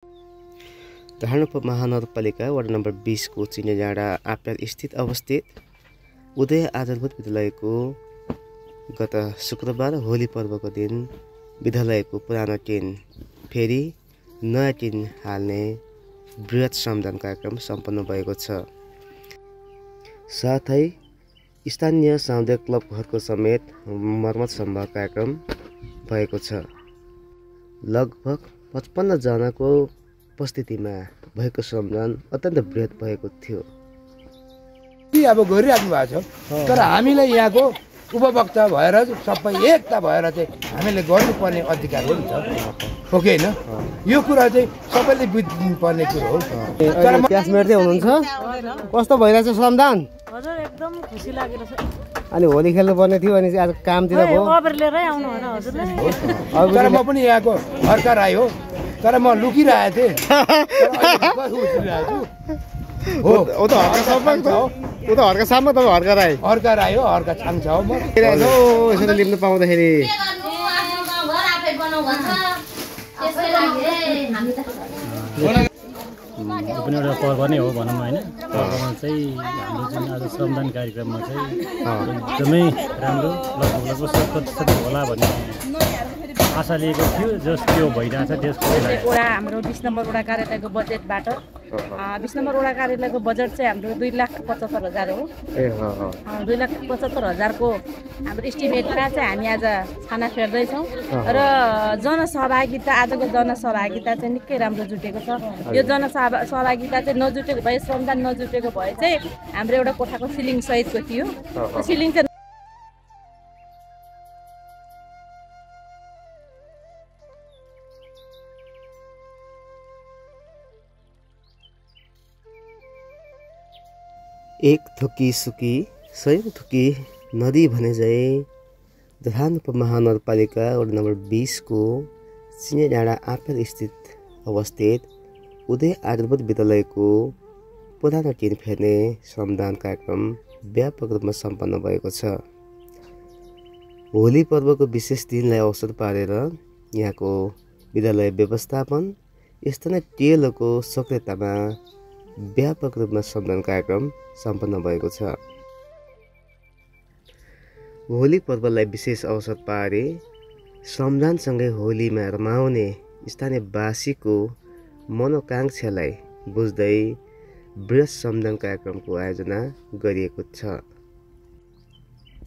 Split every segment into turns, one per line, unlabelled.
धारणुप महानगरपालिका ward number 20 को चिनेडाँडा आप्यार स्थित अवस्थित उदय आधारभूत विद्यालयको गत शुक्रबार होली पर्वको दिन विद्यालयको पुरानो टिन फेरि नयाँ टिन हाल्ने बृहत श्रमदान कार्यक्रम सम्पन्न भएको छ। साथै स्थानीय सामुदायिक क्लब घरको समेत मर्मत सम्भार कार्यक्रम भएको छ। लगभग 55 जनाको उपस्थितिमा भएको श्रमदान अत्यन्त बृहत भएको थियो।
अब गरिराख्नु भएको छ, तर हामीले यहाँको उपभोक्ता भएर सबै एकता भएर चाहिँ हामीले गर्नुपर्ने अधिकार हो नि त, हो कि होइन? यो कुरा चाहिँ सबैले बुझ्नुपर्ने कुरो हो।
तर क्लासमेट चाहिँ हुनुहुन्छ, कस्तो भइरहेछ श्रमदान?
हजुर एकदम खुसी लागेको छ।
अनि होली खेल्नु पर्ने थियो अनि आज कामतिर भयो।
खबर लिएरै आउनु होइन हजुरले?
तर म पनि यहाँको हर्का राई हो, तर म लुकिरहेको थिएँ।
ओ त हर्का सम्म हो, ओ त हर्का सम्म तपाईँ हर्का राई।
हर्का राई हो, हर्का छाङ छ हो। म
यसरी लिनु पाउँदाखेरि
यो पनि एउटा पर्व नै हो भनौँ होइन। पर्वमा चाहिँ हाम्रो जुन आज श्रमदान कार्यक्रममा चाहिँ एकदमै राम्रो लगभग 70% होला भन्ने आशा लिएको थियो, जस त्यो भइरहेछ त्यसको
वडा हाम्रो 20 नम्बर वडा कार्यालयको बजेटबाट 20 नम्बर वडा कार्यालयको बजेट चाहिँ हाम्रो 2,75,000 हो। 2,75,000 को हाम्रो इस्टिमेटमा चाहिँ हामी आज छाना फेर्दैछौँ र जनसहभागिता आजको जनसहभागिता चाहिँ निकै राम्रो जुटेको छ। यो जनसहभागिता चाहिँ नजुटेको भए, श्रमदान नजुटेको भए चाहिँ हाम्रो एउटा कोठाको सिलिङ सहितको थियो। सिलिङ चाहिँ
एक थुकी सुकी सयौं थुकी नदी भने झै धारणुप महानगरपालिका वार्ड नम्बर 20 को चिनेडाँडा आप्यार स्थित अवस्थित उदय आधारभूत विद्यालयको पुरानो टिन फेर्ने श्रमदान कार्यक्रम व्यापक रूपमा सम्पन्न भएको छ। होली पर्वको विशेष दिनलाई अवसर पारेर यहाँको विद्यालय व्यवस्थापन स्थानीय टिएलओको सक्रियतामा व्यापक रूपमा श्रमदान कार्यक्रम सम्पन्न भएको छ। होली पर्वलाई विशेष अवसर पारे श्रमदानसँगै होलीमा रमाउने स्थानीयवासीको मनोकांक्षालाई बुझ्दै बृहत श्रमदान कार्यक्रमको आयोजना गरिएको छ।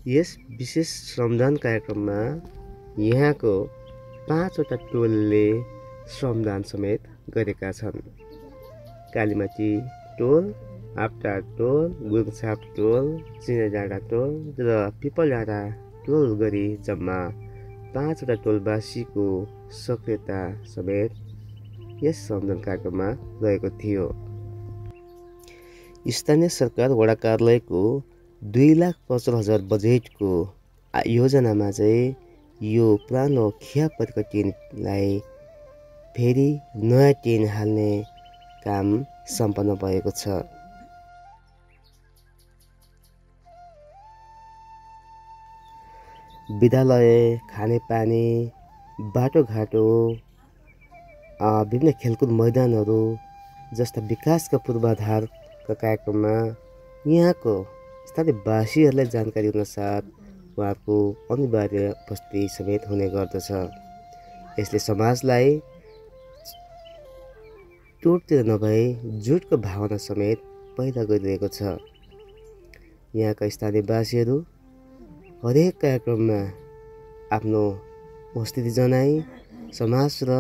यस विशेष श्रमदान कार्यक्रममा यहाँको 5 वटा टोलले श्रमदान समेत गरेका छन्। कालीमाटी टोल, आप्टार टोल, गुङछाप टोल, चिनेडाँडा टोल र पिपलडाँडा टोल गरी जम्मा 5 वटा टोलवासीको सक्रियता समेत यस श्रमदान कार्यक्रममा रहेको थियो। स्थानीय सरकार वडा कार्यालयको 2,75,000 बजेटको योजनामा चाहिँ यो पुरानो खिया परेको टिनलाई फेरि नयाँ टिन हाल्ने काम सम्पन्न भएको छ। विद्यालय, खानेपानी, बाटोघाटो, विभिन्न खेलकुद मैदानहरू जस्ता विकासका पूर्वाधारका कार्यक्रममा यहाँको स्थानीयवासीहरूलाई जानकारी हुन साथ उहाँहरूको अनिवार्य उपस्थिति समेत हुने गर्दछ। यसले समाजलाई टोटतिर नभए जुटको भावना समेत पैदा गरिरहेको छ। यहाँका स्थानीयवासीहरू हरेक कार्यक्रममा आफ्नो उपस्थिति जनाई समाज र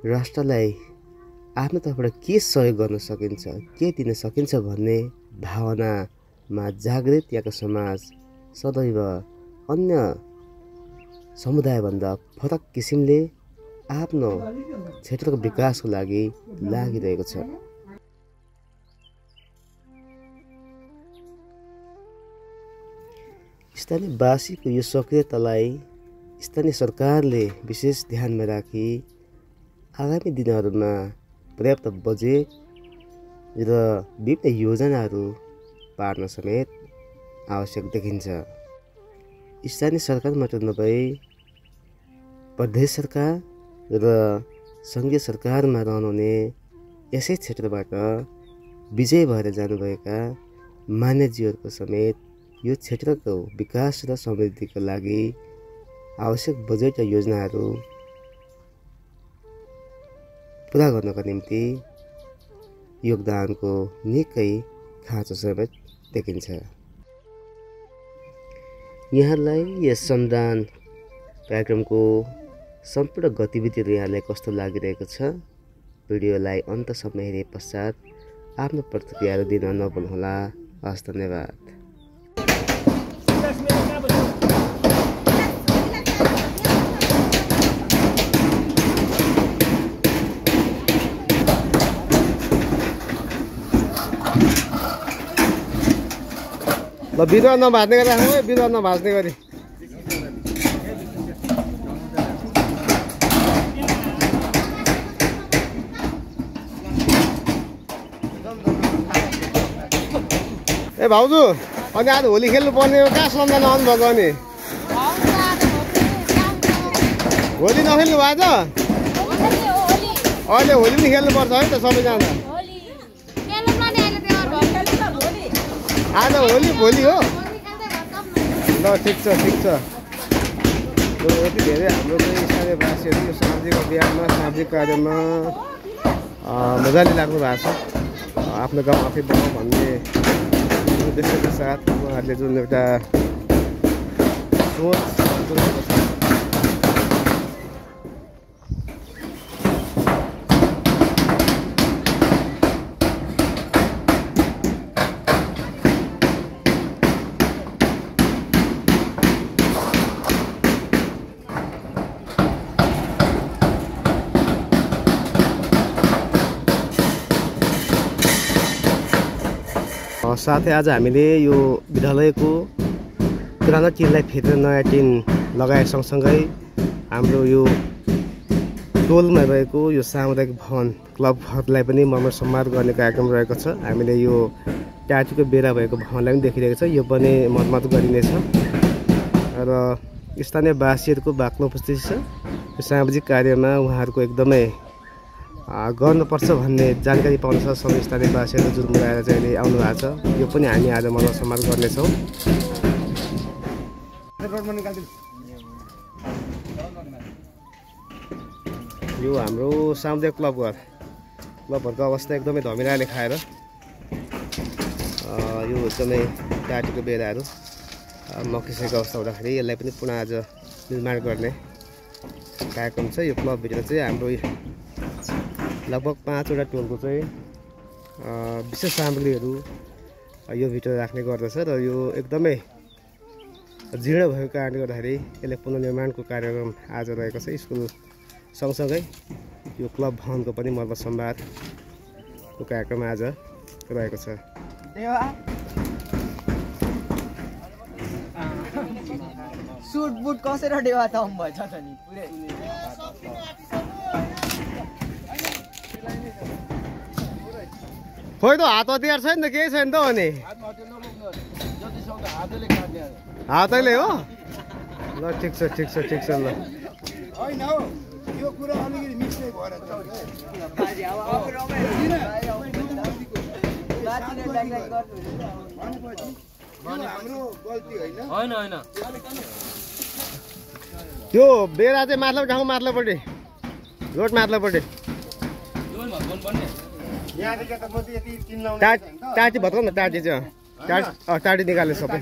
राष्ट्रलाई आफ्नो तर्फबाट के सहयोग गर्न सकिन्छ, के दिन सकिन्छ भन्ने भावनामा जागृत यहाँको समाज सदैव अन्य समुदायभन्दा फरक किसिमले आफ्नो क्षेत्रको विकासको लागि लागिरहेको छ। स्थानीयवासीको यो सक्रियतालाई स्थानीय सरकारले विशेष ध्यानमा राखी आगामी दिनहरूमा पर्याप्त बजेट र विभिन्न योजनाहरू पार्न समेत आवश्यक देखिन्छ। स्थानीय सरकार मात्र नभए प्रदेश सरकार र सङ्घीय सरकारमा रहनुहुने यसै क्षेत्रबाट विजय भएर जानुभएका मान्यजीहरूको समेत यो क्षेत्रको विकास र समृद्धिको लागि आवश्यक बजेट र योजनाहरू पुरा गर्नका निम्ति योगदानको निकै खाँचो समेत देखिन्छ। यहाँलाई यस श्रमदान कार्यक्रमको सम्पूर्ण गतिविधिहरू यहाँलाई कस्तो लागिरहेको छ? भिडियोलाई अन्तसम्म हेरे पश्चात आफ्नो प्रतिक्रियाहरू दिन नभुल्नुहोला। हस्, धन्यवाद। ल बिरुवा नभाज्ने गरी राख्नु है, बिरुवा नभाज्ने गरी। ए भाउजू, अनि आज होली खेल्नु पर्ने हो, कहाँ सम्झना आउनुभएको? अनि होली नखेल्नु भएको? अहिले होली पनि खेल्नुपर्छ है त सबैजना। आज होली भोलि हो। ल ठिक छ ठिक छ। यति धेरै हाम्रो चाहिँ स्थानीयवासीहरू यो सामाजिक अभियानमा सामाजिक कार्यमा मजाले लाग्नु भएको छ। आफ्नो गाउँ आफै बनाउँ भन्ने उद्देश्यका साथ उहाँहरूले जुन एउटा सोच साथै आज हामीले यो विद्यालयको पुरानो टिनलाई फेरेर नयाँ टिन लगाए सँगसँगै हाम्रो यो टोलमा रहेको यो सामुदायिक भवन क्लबहरूलाई पनि मर्मत सम्मार गर्ने कार्यक्रम रहेको छ। हामीले यो टाटीको बेरा भएको भवनलाई पनि देखिरहेको छ, यो पनि मर्मत गरिनेछ र स्थानीयवासीहरूको बाक्लो उपस्थिति छ। यो सामाजिक कार्यमा उहाँहरूको एकदमै गर्नुपर्छ भन्ने जानकारी पाउन सक्छ। सबै स्थानीयवासीहरू जुन मिलाएर चाहिँ अहिले आउनु भएको छ, यो पनि हामी आज मर्मत सम्मान गर्नेछौँ। यो हाम्रो सामुदायिक क्लबहरूको अवस्था एकदमै धमिराले खाएर यो एकदमै टाटीको बेराहरू मकिसकेको अवस्था हुँदाखेरि यसलाई पनि पुनः आज निर्माण गर्ने कार्यक्रम छ। यो क्लबभित्र चाहिँ हाम्रो लगभग 5वटा टोलको चाहिँ विशेष सामग्रीहरू यो भित्र राख्ने गर्दछ र यो एकदमै जीर्ण भएको कारणले गर्दाखेरि यसले पुनर्निर्माणको कार्यक्रम आज रहेको छ। स्कुल सँगसँगै यो क्लब भवनको पनि मर्मत सम्वादको कार्यक्रम आज रहेको छ।
सुट बुट कसेर देवा त भएछ त नि पुरै
खोइ त हात हतियार छैन त, केही छैन त। अनि हातैले हो? ल ठिक छ ठिक छ ठिक छ। ल
होइन हौ, यो कुरा अलिकति मिक्सै भएर हाम्रो गल्ती होइन होइन।
त्यो बेरा चाहिँ माथिल्लो ठाउँ माथिल्लोपट्टि रोड माथिल्लोपट्टि टाटी भत्काउ न। टाटी चाहिँ टाटी निकाल्ने सबै।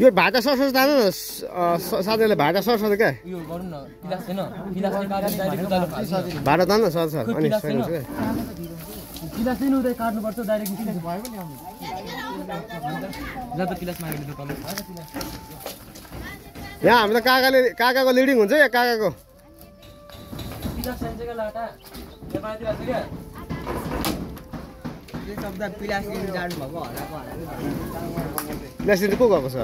यो भाटा सर्छ जानु न साथीहरूले, भाटा सर्छ क्या भाटा जानु न सर्छ। अनि यहाँ हाम्रो काकाको लिडिङ हुन्छ या काकाको प्लास्टिक को गएको छ?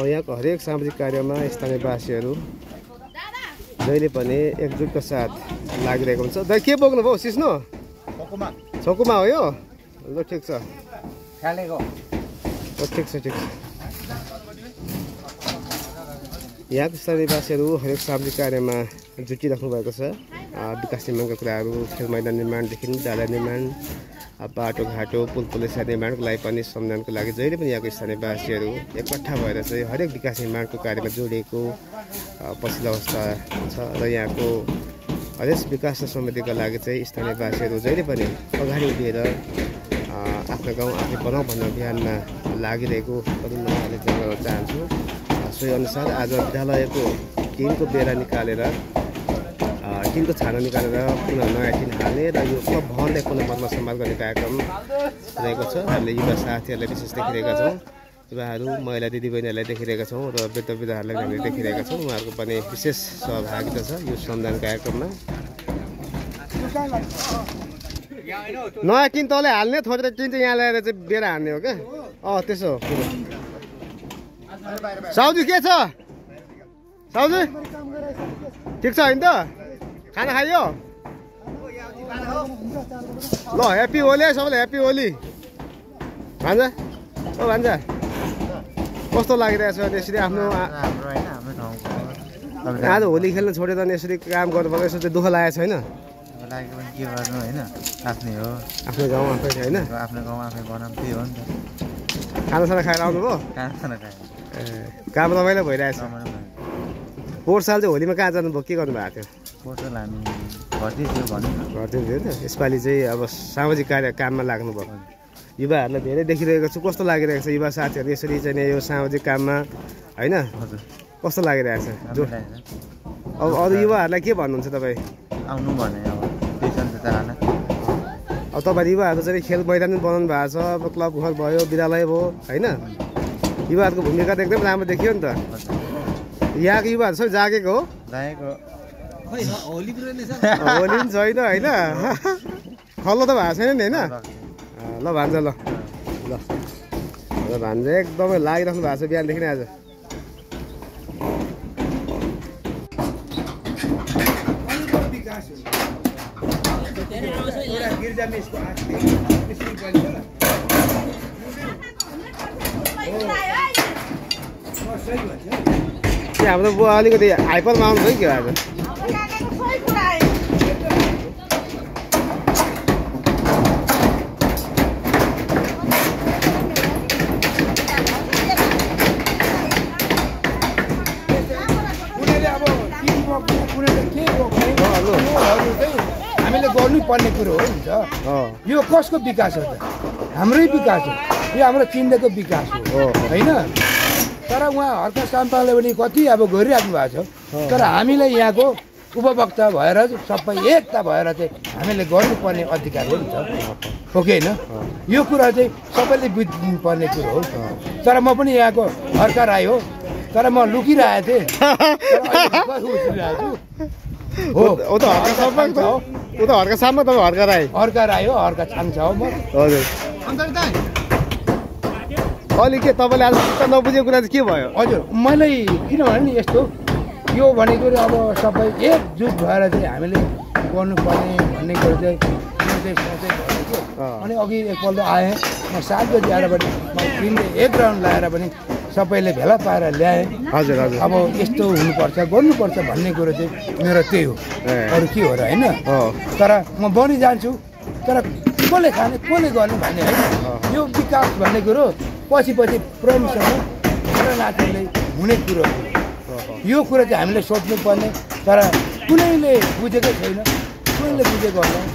यहाँको हरेक सामाजिक कार्यमा स्थानीयवासीहरू जहिले पनि एकजुटको साथ लागिरहेको हुन्छ। दाइ के बोक्नु भयो? सिस्नो छोकुमा हो यो? ल ठिक छ
खालेको
ठिक छ यहाँको स्थानीयवासीहरू हरेक सामाजिक कार्यमा जुटिराख्नु भएको छ विकास निर्माणका कुराहरू खेल मैदान निर्माणदेखि डाला निर्माण बाटोघाटो पुल पुलेसा निर्माणको लागि पनि सम्झानको लागि जहिले पनि यहाँको स्थानीयवासीहरू एकट्ठा भएर चाहिँ हरेक विकास निर्माणको कार्यमा जोडिएको पछिल्लो अवस्था छ र यहाँको हरेक विकास समितिका लागि चाहिँ स्थानीयवासीहरू जहिले पनि अगाडि उभिएर आफ्नो गाउँ आफै बनाऊ भन्ने अभियानमा लागिरहेको पनि म अहिले गर्न चाहन्छु सोही अनुसार आज विद्यालयको टिनको बेरा निकालेर टिनको छाना निकालेर पुनः नयाँ टिन हाल्ने र यो सब भवनलाई पुनः मर्मत गर्ने कार्यक्रम रहेको छ। हामीले युवा साथीहरूलाई विशेष देखिरहेका छौँ, युवाहरू महिला दिदीबहिनीहरूलाई देखिरहेका छौँ र वृद्ध वृद्धहरूलाई हामीले देखिरहेका छौँ। उहाँहरूको पनि विशेष सहभागिता छ यो श्रमदान कार्यक्रममा। नयाँ टिन तलै हाल्ने थोरै टिन चाहिँ यहाँ ल्याएर चाहिँ बेरा हाल्ने हो क्या? त्यसो हो। साउजी के छ? साउजी ठिक छ होइन त? खाना खाइयो? ल ह्याप्पी होली है सबैलाई, ह्याप्पी होली। भान्जा ओ भान्जा कस्तो लागिरहेछ यसरी आफ्नो आज होली खेल्न छोडेर यसरी काम गर्नुपर्छ? यसो चाहिँ दुःख लागेको छैन?
के गर्नु होइन, आफ्नै हो,
आफ्नो गाउँ आफै होइन,
आफ्नो गाउँ आफै बनाउनु त्यही हो नि त।
खानासाना खाएर आउनुभयो?
खाना खायो,
काम रमाइलो भइरहेछ। पोहोर साल चाहिँ होलीमा कहाँ जानुभयो, के गर्नुभएको थियो?
पोहोर साल हामी घरतिर थियो भनौँ न,
घरतिर थियो नि। यसपालि चाहिँ अब सामाजिक कार्य काममा लाग्नुभयो। युवाहरूलाई धेरै देखिरहेको छु, कस्तो लागिरहेको छ युवा साथीहरू यसरी चाहिँ यो सामाजिक काममा होइन? कस्तो लागिरहेको छ? जो अब अरू युवाहरूलाई के भन्नुहुन्छ तपाईँ?
आउनु भने अब पेसन त चाहना।
अब तपाईँ युवाहरू चाहिँ खेल मैदान पनि बनाउनु भएको छ, अब क्लब घर भयो, विद्यालय भयो होइन? युवाहरूको भूमिका त एकदम राम्रो देखियो नि त। यहाँको युवाहरू सबै जागेको हो?
होली
पनि छैन होइन? खल्लो त भएको छैन नि होइन? ल भान्जा ल ल भान्जा एकदमै लागिराख्नु भएको छ बिहानदेखि नै आज। हाम्रो बुवा अलिकति हाइपरमा आउनु भयो कि आज?
हामीले गर्नुपर्ने कुरो हो नि त। यो कसको विकास हो त? हाम्रै विकास हो, यो हाम्रो चिन्देको विकास हो होइन? तर उहाँ हर्क साम्पाङले पनि कति अब गरिराख्नु भएको छ, तर हामीलाई यहाँको उपभोक्ता भएर सबै एकता भएर चाहिँ हामीले गर्नुपर्ने अधिकार हो नि त, हो कि होइन? यो कुरा चाहिँ सबैले बुझ्नुपर्ने कुरो हो। तर म पनि यहाँको हर्क राई हो, तर म लुकिरहेको थिएँ हो।
ऊ त हर्का साम्पाङ छ, ऊ त हर्का साम्पाङ, तपाईँ हर्का राई?
हर्का राई हो, हर्का छान्छ हो म।
हजुर। अलि के तपाईँले आज नबुझेको कुरा चाहिँ के भयो? हजुर
मैले किनभने नि यस्तो यो भनेको अब सबै एकजुट भएर चाहिँ हामीले गर्नुपर्ने भन्ने कुरो चाहिँ यो चाहिँ सोचेको थियो। अनि अघि एकपल्ट आएँ म 7 बजी आएर पनि म टिमले एक राउन्ड लगाएर पनि सबैले भेला पाएर ल्याएँ।
हजुर हजुर।
अब यस्तो हुनुपर्छ गर्नुपर्छ भन्ने कुरो चाहिँ मेरो त्यही हो, अरू के हो र होइन? तर म बनि जान्छु, तर कसले खाने कसले गर्ने भन्ने होइन। यो विकास भन्ने कुरो पछि पछि प्रमिसँग र नातिले हुने कुरो हो। यो कुरा चाहिँ हामीले सोच्नुपर्ने, तर कुनैले बुझेकै छैन, कुनैले बुझेको होइन।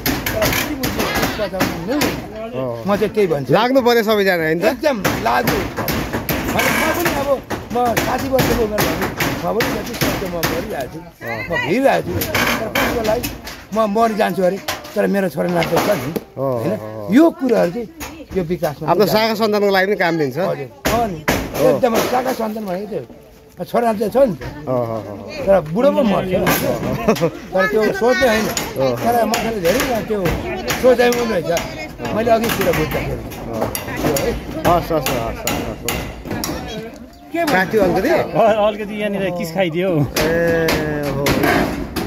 म चाहिँ त्यही भन्छु,
लाग्नु पर्यो सबैजना होइन त?
एकदम लाग्नु। अनि म पनि अब म 60 वर्षको उमेर म पनि जति सक्छ म गरिरहेको छु, म भिडिरहेको छु। तर कसको लागि म मरि जान्छु अरे, तर मेरो छोरा नाति छ नि होइन? यो कुराहरू चाहिँ यो विकासमा
आफ्नो शाखा सन्तानको लागि पनि काम दिन्छ।
हजुर नि, एकदम शाखा सन्तान भनेको त्यो छोरा नाति छ नि, तर बुढो पो मर्छ, तर त्यो सोच्दै होइन। तर मान्छेले धेरै त्यो सोचाइ पनि रहेछ, मैले अघि कुरा बुझ्दाखेरि।
हस् हस् हस् काट्यो अलिकति
अलिकति यहाँनिर किस खाइदियो।
ए हो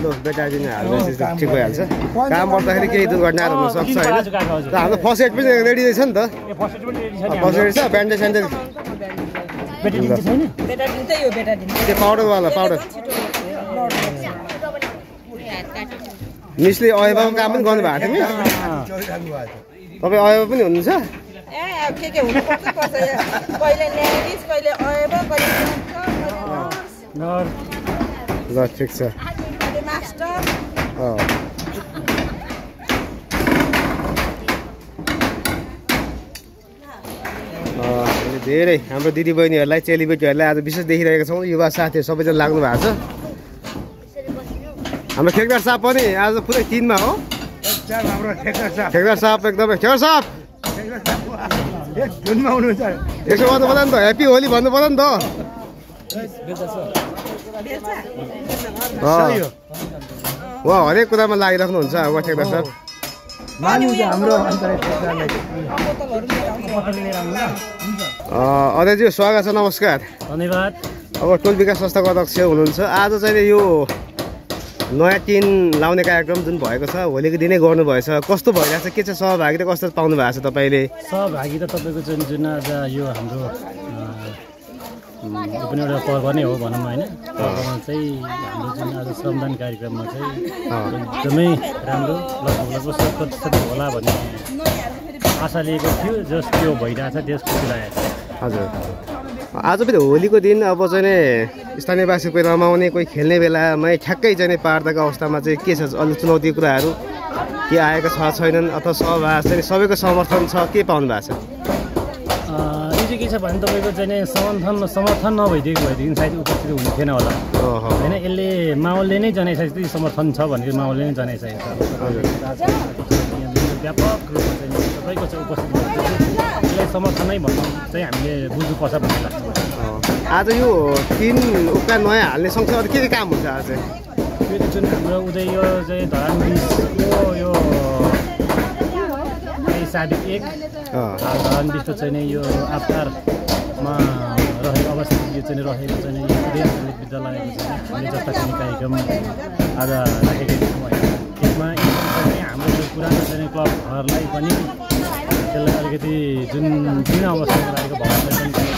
लु बेटाजिन हाल्नु ठिक भइहाल्छ काम पर्दाखेरि केही दुर्घटनाहरू हुन सक्छ होइन र हाम्रो फर्स्ट एड पनि रेडी रहेछ नि त फर्स्ट एड छ ब्यान्डेज स्यान्डेज त्यो पाउडरवाला पाउडर मिसले अयबाको काम पनि गर्नुभएको थियो मिस तपाईँ अयबा पनि हुनुहुन्छ
के हुनुपर्छ कहिले न्यायाधीश कहिले अयबा कहिले
ल ठिक छ
मास्टर
धेरै हाम्रो दिदीबहिनीहरूलाई चेलीबेटीहरूलाई आज विशेष देखिरहेका छौँ युवा साथीहरू सबैजना लाग्नु भएको छ हाम्रो ठेकदार साहब पनि आज पुरै टिनमा हो ठेकदार साहब एकदमै ठेकदार साहब यसो गर्नु पर्दा नि त ह्याप्पी होली भन्नु पर्यो नि त उहाँ हरेक कुरामा लागिराख्नुहुन्छ उहाँ ठेकदार साहब अध्यक्षज्यू स्वागत छ नमस्कार
धन्यवाद
अब टोल विकास संस्थाको अध्यक्ष हुनुहुन्छ आज चाहिँ यो नयाँ टिन लाउने कार्यक्रम जुन भएको छ होलीको दिनै गर्नुभएछ कस्तो भइरहेछ के छ सहभागिता कस्तो पाउनु भएको छ तपाईँले
सहभागिता तपाईँको चाहिँ जुन आज यो हाम्रो यो पनि एउटा पर्व नै हो भनौँ होइन पर्वमा चाहिँ हाम्रो जुन आज श्रमदान कार्यक्रममा चाहिँ एकदमै राम्रो लगभग सबै होला भन्ने आशा लिएको थियो जस त्यो भइरहेछ त्यस खुसी लागेको छ
हजुर आज पनि होलीको दिन अब चाहिँ नि स्थानीयवासी कोही रमाउने कोही खेल्ने बेलामै ठ्याक्कै चाहिँ नि पार्दाको अवस्थामा चाहिँ के छ अलिक चुनौती कुराहरू के आएको छ छैनन् अथवा सहभाग चाहिँ सबैको समर्थन छ के पाउनु भएको छ
यो चाहिँ के छ भने तपाईँको चाहिँ नि समर्थन नभइदिएको भएदेखि सायद उपस्थित हुने थिएन होला होइन यसले माहौलले नै जनाइसकेको छ माहौल छ भनेर माहौलले नै जनाइसकेको छ व्यापक रूपमा चाहिँ सबैको चाहिँ उपस्थित यसलाई समर्थनै भन्नु चाहिँ हामीले बुझ्नुपर्छ भन्ने लाग्छ
आज यो टिन उक्का नयाँ हाल्ने सँगसँगै के काम हुन्छ आज चाहिँ
यो जुन हाम्रो उदय यो चाहिँ धरान बिचको यो साबिक एक धरान बिचको चाहिँ नि यो आफ्तारमा रहेको अवस्थित यो चाहिँ रहेको चाहिँ उदय विद्यालयको चाहिँ हामीले जस्ता खाने कार्यक्रम आज राखेका छौँ होइन यसमा हाम्रो यो पुरानो चाहिँ क्लबहरूलाई पनि त्यसलाई अलिकति जुन अवस्थामा रहेको भवनलाई पनि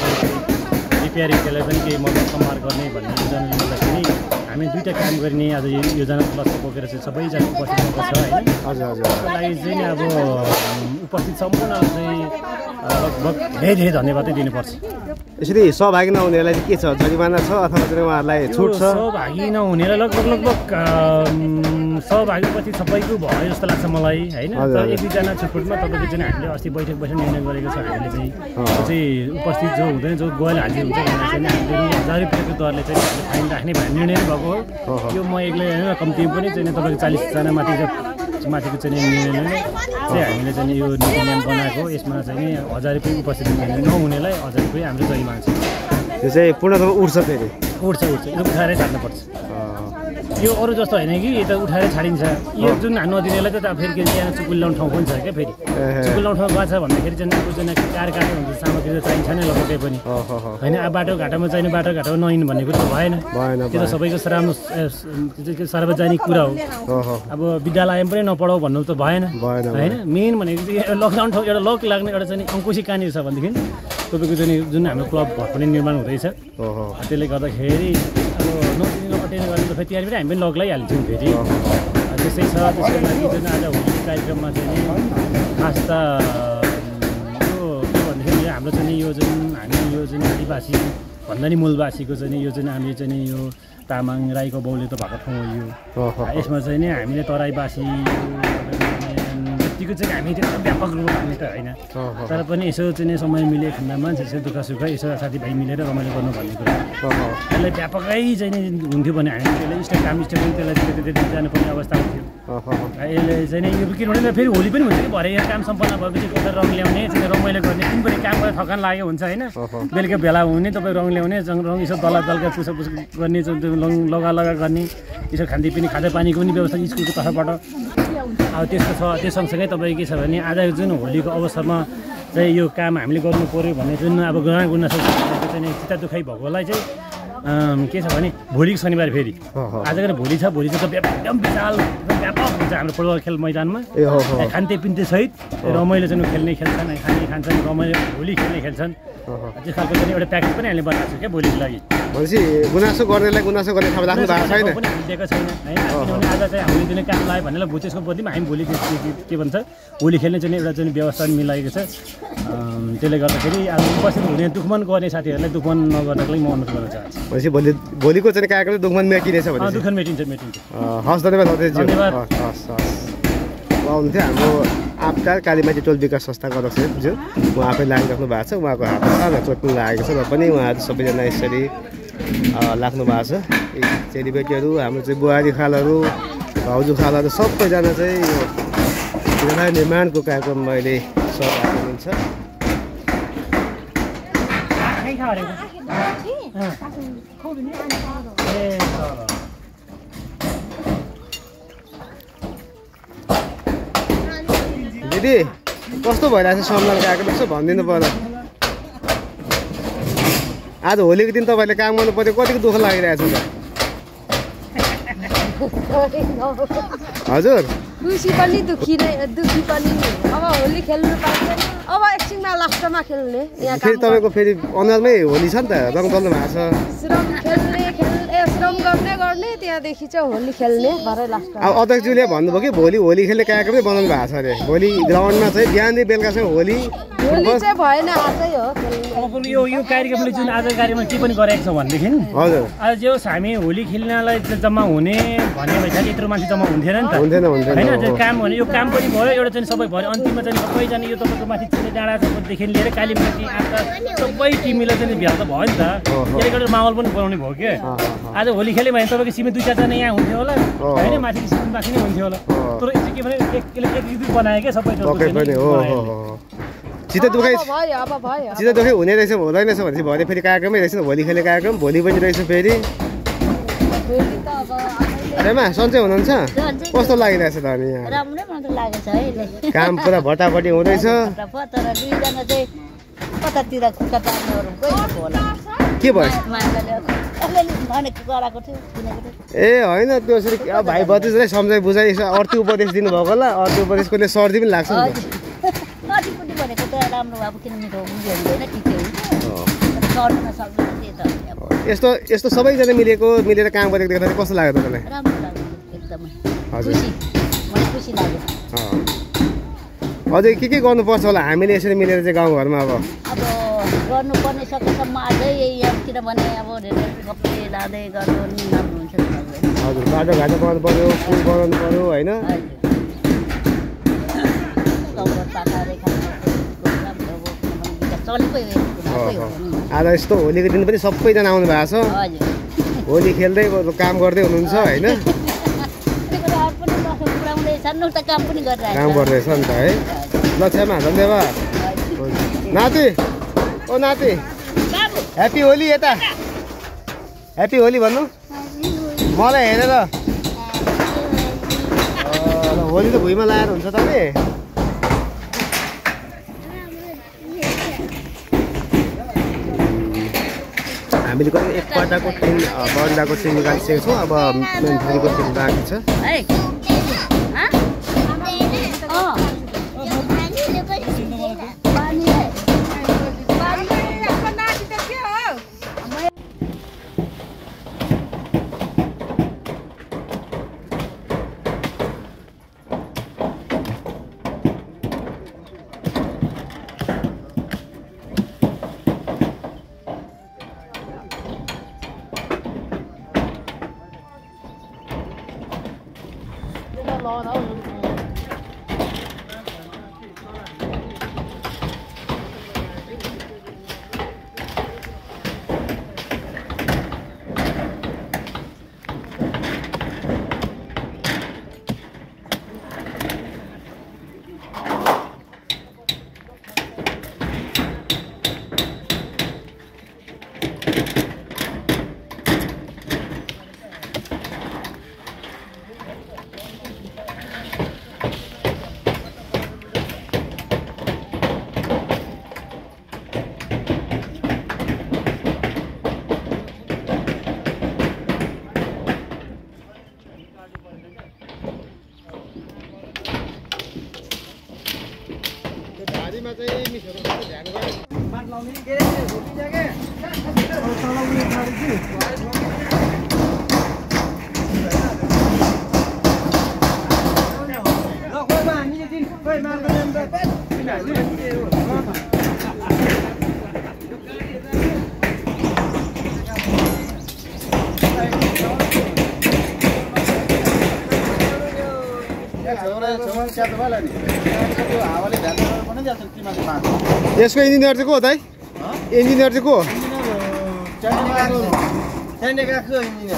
रिपेयरिङ त्यसलाई पनि केही मद्दत समार गर्ने भन्ने योजना लिँदाखेरि हामी दुईवटा काम गर्ने आज यो योजना प्लस बोकेर चाहिँ सबैजना उपस्थित भएको छ होइन
हजुर हजुर
त्यसको लागि चाहिँ अब उपस्थित सम्पूर्णलाई चाहिँ लगभग धेरै धन्यवादै दिनुपर्छ
यसरी सहभागी नहुनेलाई चाहिँ के छ जरिमाना छ अथवा चाहिँ उहाँहरूलाई छुट छ
सहभागी नहुनेलाई लगभग सहभागी पछि सबैको भयो जस्तो लाग्छ मलाई होइन तर एक दुईजना छुटफुटमा तपाईँको चाहिँ हामीले अस्ति बैठक निर्णय गरेको छ हामीले चाहिँ उपस्थित जो हुँदैन जो गोयल हाजिर हुन्छ भनेर चाहिँ हामीले 1000 रुपियाँको दरले चाहिँ फाइन राख्ने भन्ने निर्णय भएको हो यो म एक्लै होइन कम्तीमा पनि चाहिँ तपाईँको 40जना माथिको चाहिँ निर्णयले चाहिँ हामीले चाहिँ यो नीति नियम बनाएको यसमा चाहिँ 1000 रुपियाँ उपस्थित नहुनेलाई 1000 रुपियाँ हाम्रो जरिमाना छ
यो चाहिँ पूर्णतः उठ्छ फेरि
उठ्छ यो उठाएरै छाड्नुपर्छ यो अरू जस्तो होइन कि यता उठाएर छाडिन्छ यो जुन नदिनेलाई त फेरि के त्यहाँ चुकुल ल्याउने ठाउँ पनि छ क्या फेरि चुकुल ल्याउने ठाउँ गएको छ भन्दाखेरि चाहिँ कारखाना हुन्छ सामग्री त चाहिन्छ नै लगभग पनि होइन अब बाटोघाटोमा चाहिने बाटोघाटोमा नहिँड्नु भन्ने कुरो त भएन त्यो त सबैको सार्वजनिक कुरा हो अब विद्यालयमा पनि नपढाऊ भन्नु त भएन होइन मेन भनेको चाहिँ लकडाउन ठाउँ एउटा लक लाग्ने एउटा चाहिँ अङ्कुशी कहाँनिर छ भनेदेखि तपाईँको चाहिँ जुन हाम्रो क्लब घर पनि निर्माण हुँदैछ त्यसले गर्दाखेरि अब अटेन्ड गर्ने त फेरि त्यहाँ पनि हामी पनि लक लगाइहाल्छौँ फेरि त्यसै छ त्यसको लागि जुन आज होलीको कार्यक्रममा चाहिँ नि खास त यो के भन्दाखेरि हाम्रो चाहिँ यो जुन हामी यो जुन आदिवासी भन्दा नि मूलवासीको चाहिँ यो जुन हामी चाहिँ नि यो तामाङ राईको बाउले त भएको ठाउँ हो यो यसमा चाहिँ नि हामीले तराईवासी जतिको चाहिँ हामी त्यस्तो व्यापक रूपमा लाग्ने त होइन तर पनि यसो चाहिँ समय मिले खण्डमा यसो दुःख सुख यसो साथीभाइ मिलेर रमाइलो गर्नु भन्ने कुरा त्यसलाई व्यापकै चाहिँ नि हुन्थ्यो भने हामी त्यसलाई स्टेट काम स्टेट पनि त्यसलाई जानुपर्ने अवस्था हुन्थ्यो यसले चाहिँ नि यो किनभने फेरि होली पनि हुन्छ कि भरे यो काम सम्पन्न भएपछि कता रङ ल्याउने रमाइलो गर्ने दिनभरि काम गरेर थकान लाग्यो हुन्छ होइन बेलुका भेला हुने तपाईँ रङ ल्याउने रङ यसो दलका पुसपुस गर्ने लगा गर्ने यसो खानपिने खाजापानीको पनि व्यवस्था स्कुलको तर्फबाट अब त्यस्तो छ त्यो सँगसँगै तपाईँ के छ भने आज जुन होलीको अवसरमा चाहिँ यो काम हामीले गर्नु पऱ्यो भने जुन अब गुनासो चाहिँ चित्त दुखाइ भएकोलाई चाहिँ के छ भने भोलिको शनिबार फेरि आजको भोलि छ भोलि चाहिँ एकदम विशाल व्यापक हुन्छ हाम्रो फुटबल खेल मैदानमा खान्ते पिन्ते सहित रमाइलो चाहिँ खेल्ने खेल्छन् खाने खान्छन् रमाइलो भोलि खेल्ने खेल्छन् त्यस खालको चाहिँ एउटा प्याकेज पनि हामीले बनाएको छौँ क्या भोलिको लागि
भनेपछि गुनासो गर्नेलाई गुनासो गर्ने ठाउँ राख्नु भएको छैन
पनि भुटेको छैन होइन किनभने आज चाहिँ हामीले दिने काम लाग्यो भनेर बुझेको बदलीमा हामी भोलि के भन्छ भोलि खेल्ने चाहिँ एउटा चाहिँ व्यवस्था मिलाएको छ त्यसले गर्दाखेरि अब उपस्थित हुने दुखमन गर्ने साथीहरूलाई दुखमन नगर्नको लागि म अनुरोध गर्न चाहन्छु
भनेपछि भोलिको चाहिँ कार्यक्रम दुखमन मेटिनेछ भने
दुखमन मेटिन्छ
हस् धन्यवाद
धन्यवाद
हस् हुनुहुन्थ्यो हाम्रो आपका कालीमाटी टोल विकास संस्थाको अध्यक्ष जो उहाँ आफै लागिराख्नु भएको छ उहाँको हातमा सानो चोट पनि लागेको छ र पनि उहाँहरू सबैजना यसरी लाग्नु भएको छ चेलीबेटीहरू हाम्रो चाहिँ बुहारी खालहरू भाउजू खालहरू सबैजना चाहिँ यो निर्माणको कार्यक्रममा अहिले सहभागी हुनुहुन्छ दिदी कस्तो भइरहेको छ श्रमदान कार्यक्रम यसो भनिदिनु पर्यो आज होलीको दिन तपाईँले काम गर्नु पर्यो कतिको दुःख लागिरहेको छ हजुर
खुसी पनि दुखी पनि अब होली खेल्नु पाइँदैन अब एकछिनमा लास्टमा खेल्ने
फेरि तपाईँको फेरि अनुहारमै होली छ नि त रङ चल्नु भएको छ
श्रम गर्ने त्यहाँदेखि चाहिँ होली खेल्ने भरे लास्ट
अब अध्यक्षज्यूले भन्नुभयो कि भोलि होली खेल्ने कार्यक्रमै बनाउनु भएको छ अरे भोलि ग्राउन्डमा चाहिँ बिहानदेखि बेलुका चाहिँ होली
चाहिँ भएन आजै हो
अब यो कार्यक्रमले जुन आज कार्यक्रममा के पनि गरेको छ भनेदेखि
हजुर
आज जो हामी होली खेल्नलाई जम्मा हुने भन्ने भइसक्यो यत्रो मान्छे जम्मा हुन्थेन नि त
हुँदैन
होइन काम भने यो काम पनि भयो एउटा चाहिँ सबै भयो अन्तिममा चाहिँ सबैजना यो तपाईँको माथि चिने डाँडादेखि लिएर कालीमाटी आँटा सबै टिमले चाहिँ भ्याउ त भयो नि त त्यसले गर्दा माहौल पनि बनाउने भयो क्या आज होली खेल्यो भने तपाईँको सिमे 2-4जना यहाँ हुन्थ्यो होला होइन माथि सिमे बाँकी नै हुन्थ्यो होला तर यसो के भने एक बनायो क्या सबै
चित्त दुखाइ हुने रहेछ हुँदैन रहेछ भनेपछि भरे फेरि कार्यक्रमै रहेछ भोलि खेल्ने कार्यक्रम भोलि पनि रहेछ फेरि रेमा सन्चै हुनुहुन्छ कस्तो लागिरहेछ त अनि यहाँ
राम्रै मात्र लागेछ है
काम पुरा भटाभटी हुँदैछ
तर दुईजना चाहिँ कतातिर होला
के भयो ए होइन त्यो यसरी भाइ भतिजलाई सम्झाइ बुझाइ अर्थी उपदेश दिनुभएको होला अर्थी उपदेशकोले सर्दी पनि लाग्छ नि
कतिपट्टि भनेको त राम्रो अब किन मिठो हुँदैन ठिकै हुन्छ गर्नु नसक्नु
यस्तो सबैजना मिलेर काम गरेको देख्दा कस्तो लाग्यो तपाईँलाई
राम्रो लाग्यो एकदमै
हजुर
मलाई खुसी लाग्यो
अझै के गर्नुपर्छ होला हामीले यसरी मिलेर चाहिँ गाउँघरमा अब
गर्नुपर्ने सकेसम्म अझै किनभने अब कपडे लाँदै गर्नु नि राम्रो हुन्छ
हजुर बाटोघाटो बनाउनु पऱ्यो पुल बनाउनु पऱ्यो होइन आज यस्तो होलीको दिन पनि सबैजना आउनु भएको छ होली खेल्दै काम गर्दै हुनुहुन्छ होइन काम गर्दैछ नि त है ल क्षमा धन्यवाद नाति ओ नाति ह्याप्पी होली यता ह्याप्पी होली भन्नु मलाई हेरेर होली त भुइँमा लाएर हुन्छ तपाईँ हामीले कति एकपल्टको ट्रेन बन्दाको ट्रेन निकालिसकेको छौँ अब मेन फेरिको ट्रेन बाँकी छ यसको इन्जिनियर चाहिँ को हो त है इन्जिनियर चाहिँ को हो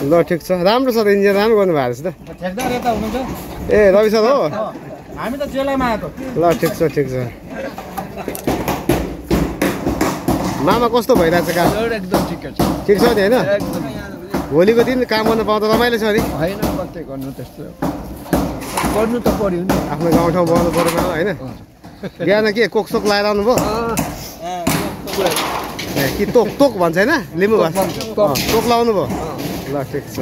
ल ठिक छ राम्रो छ त इन्जिनियर राम्रो गर्नु भएको छ त ए रवि सर हो
हामी त जेलैमा आएको
ल ठिक छ मामा कस्तो भइरहेछ काम
एकदम ठिक छ
ठिक छ नि होइन भोलिको दिन काम गर्न पाउँदा रमाइलो छ नि
होइन कतै गर्नु त्यस्तो गर्नु त पर्यो नि
आफ्नो गाउँठाउँ बनाउनु पर्यो मामा होइन बिहान के कोकसोक लगाएर आउनुभयो कि तोक भन्छ होइन लिम्बू भाषा तोक लगाउनु भयो ल ठिक छ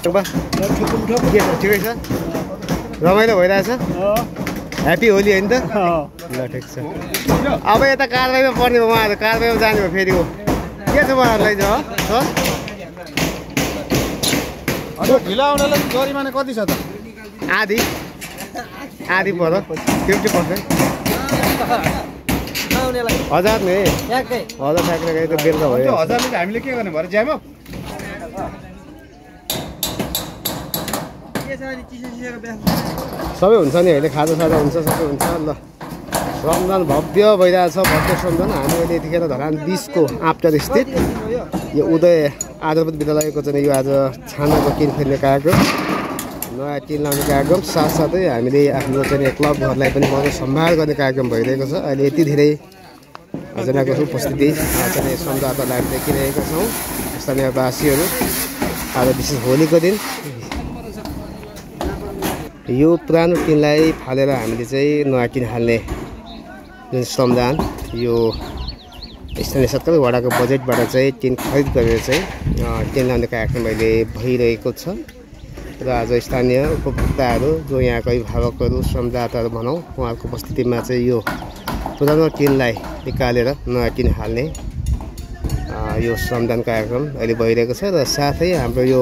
के छ ठिकै छ रमाइलो भइरहेछ ह्याप्पी होली होइन त ल ठिक छ अब यता कारबाहीमा पर्ने भयो उहाँहरू कारबाहीमा जाने भयो फेरि हो के छ उहाँहरूलाई
ढिलो आउनेलाई जरिमाना कति छ त
आधी पर्यो 50%. 1000 नि 1000 ठ्याक्कै गए त बेलुका भयो
1000 ले हामीले के गर्ने भरे ज्याम
सबै हुन्छ नि अहिले खाजा साजा हुन्छ सबै हुन्छ ल रमजान भव्य भइरहेछ भव्य रमजान हामी अहिले यतिखेर धरान 20 को आप्टर स्थित यो उदय आदर्श विद्यालयको चाहिँ यो आज छानाको किन खेल्ने कार्यक्रम नयाँ टिन लाउने कार्यक्रम साथसाथै हामीले आफ्नो चाहिँ क्लबहरूलाई पनि मजा सम्भार गर्ने कार्यक्रम भइरहेको छ अहिले यति धेरै जनाको उपस्थिति चाहिँ सम्झौतालाई देखिरहेका छौँ स्थानीयवासीहरू आज विशेष होलीको दिन यो पुरानो टिनलाई फालेर हामीले चाहिँ नयाँ टिन हाल्ने जुन श्रमदान यो स्थानीय सरकार वडाको बजेटबाट चाहिँ टिन खरिद गरेर चाहिँ टिन लाउने कार्यक्रम अहिले भइरहेको छ र आज स्थानीय उपभोक्ताहरू जो यहाँको अभिभावकहरू श्रमदाताहरू भनौँ उहाँहरूको उपस्थितिमा चाहिँ यो पुरानो टिनलाई निकालेर नयाँ टिन हाल्ने यो श्रमदान कार्यक्रम अहिले भइरहेको छ र साथै हाम्रो यो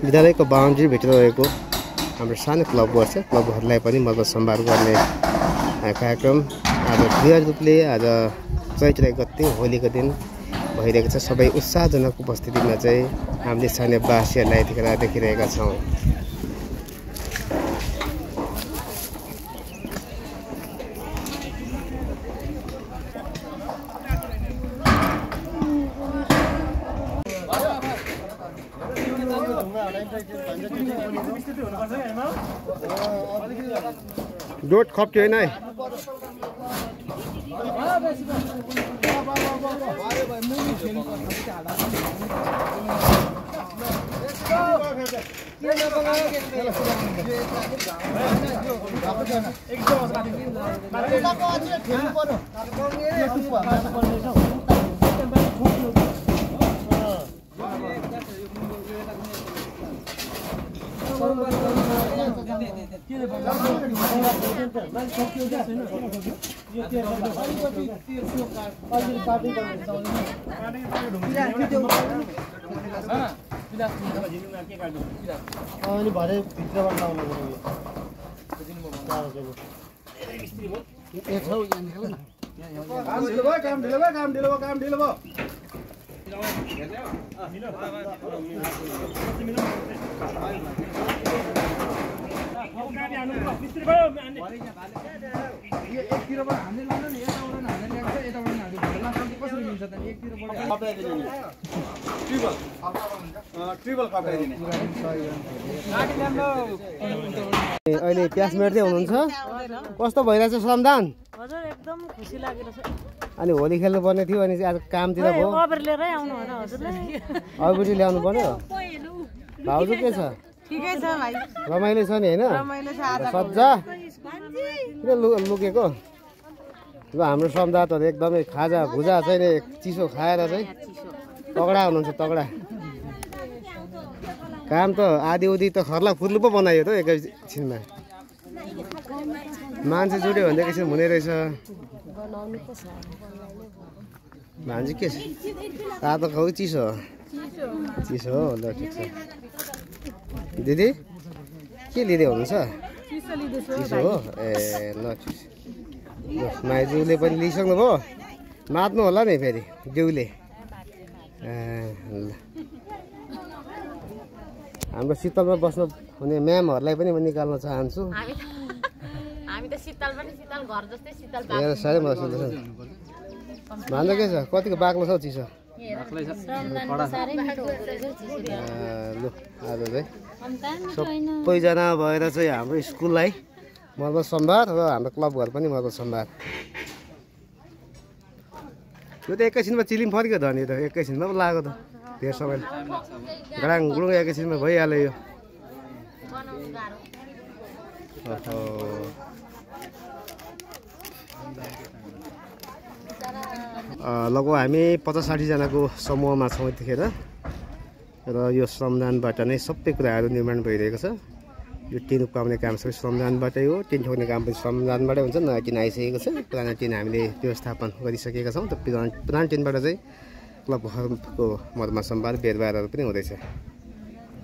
विद्यालयको बााउन्ड्रीभित्र रहेको हाम्रो सानो क्लबहरू छ क्लबहरूलाई पनि मद्दत सम्भार गर्ने कार्यक्रम आज बृहत रूपले आज चैत्र 1 गते होलीको दिन भइरहेको छ सबै उत्साहजनक उपस्थितिमा चाहिँ हामीले स्थानीयवासीहरूलाई यतिखेर देखिरहेका छौँ डोट खप्यो होइन है अहिले प्याज मेट्दै हुनुहुन्छ कस्तो भइरहेछ श्रमदान
हजुर एकदम खुसी लागिरहेछ
अनि होली खेल्नु पर्ने थियो अनि आज कामतिर भयो
अबर लिएरै आउनु होला हजुरले
अबुटी ल्याउनु पर्यो भाउजू के छ
ठिकै छ भाइ
रमाइलो छ नि हैन
रमाइलो छ आज
सज्जा किन लुकेको ल हाम्रो श्रमदाताहरू एकदमै खाजा भुजा चाहिँ चिसो खाएर चाहिँ तगडा हुनुहुन्छ तगडा काम त आधी उधी त खर्ला फुर्लु पो बनायो त एकैछिनमा मान्छे जुट्यो भने एकैछिन हुने रहेछ
बनाउनु पो छ
भान्जी के छ तातो खाऊ चिसो चिसो हो ल ठिक छ दिदी के लिँदै हुनुहुन्छ चिसो हो ए ल ठिक छ माइजूले पनि लिइसक्नु भयो मात्नु होला नि फेरि देउले हाम्रो शीतलमा बस्नु हुने म्यामहरूलाई पनि म निकाल्न चाहन्छु
हामी त शीतल पनि शीतल घर जस्तै शीतल
साह्रै मजा सुन्दैछ भान्जा के छ कतिको बाक्लो छ हौ चिसो लु आज चाहिँ सबैजना भएर चाहिँ हाम्रो स्कुललाई मर्मत सम्भार र हाम्रो क्लब घर पनि मर्मत सम्भार यो त एकैछिनमा चिलिम फर्क्यो त नि त एकैछिनमा पो लाग्यो त धेरै समय गडाङ गुडुङ एकैछिनमा भइहाल्यो यो लगभग हामी 50-60 जनाको समूहमा छौँ यतिखेर र यो श्रमदानबाट नै सबै कुराहरू निर्माण भइरहेको छ यो टिन उक्काउने काम सबै श्रमदानबाटै हो टिन ठोक्ने काम पनि श्रमदानबाटै हुन्छ नयाँ टिन आइसकेको छ पुरानो टिन हामीले व्यवस्थापन गरिसकेका छौँ त पुरानो टिनबाट चाहिँ क्लबको मर्मत सम्भार बेरबारहरू पनि हुँदैछ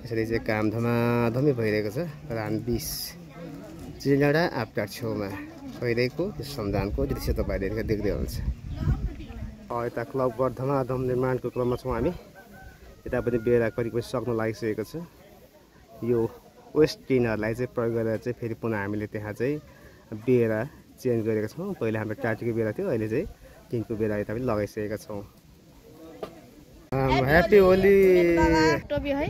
यसरी चाहिँ काम धमाधमी भइरहेको छ र हामी 20 चिनडाँडा आपटार छेउमा भइरहेको श्रमदानको दृश्य तपाईँहरूले देख्दै हुनुहुन्छ यता क्लब घर धमाधम निर्माणको क्रममा छौँ हामी यता पनि बेरा करिब सक्नु लागिसकेको छ यो वेस्ट टिनहरूलाई चाहिँ प्रयोग गरेर चाहिँ फेरि पुनः हामीले त्यहाँ चाहिँ बेरा चेन्ज गरेका छौँ पहिला हाम्रो टाटीको बेरा थियो अहिले चाहिँ टिनको बेरा यता पनि लगाइसकेका छौँ ह्याप्पी होली
टोपी है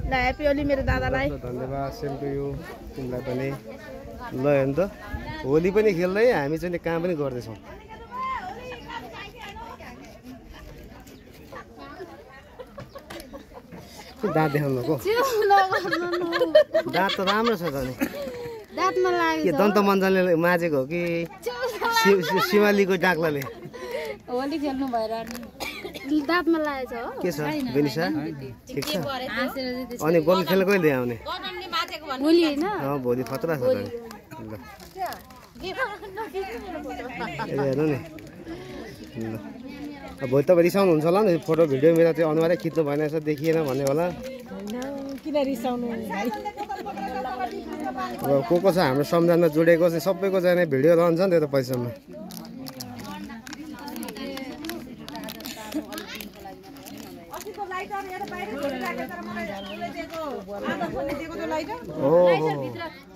ह्याप्पी होली मेरो दादालाई
धन्यवाद सेम टु यु तिमीलाई पनि ल हेर्नु त होली पनि खेल्दै हामी चाहिँ काम पनि गर्दैछौँ दाँत देखाउनुको दाँत त राम्रो छ त नि के दन्त मञ्जनले माझेको हो कि शिवालीको डाक्लाले
होली खेल्नु भएर दाँतमा लागेछ हो
के छ बेनिसा ठिक छ अनि गोल खेल्न कहिले आउने
भोलि हैन
भोलि खतरा छ त नि ल हेर्नु नि ल भोलि त रिसाउनुहुन्छ होला नि फोटो भिडियो मेरो चाहिँ अनुहारै खिच्नु भएन रहेछ देखिएन भन्ने होला
किन रिसाउनु
अब को छ हाम्रो सम्झानमा जोडेको चाहिँ सबैको चाहिँ भिडियो रहन्छ नि त्यो त पैसामा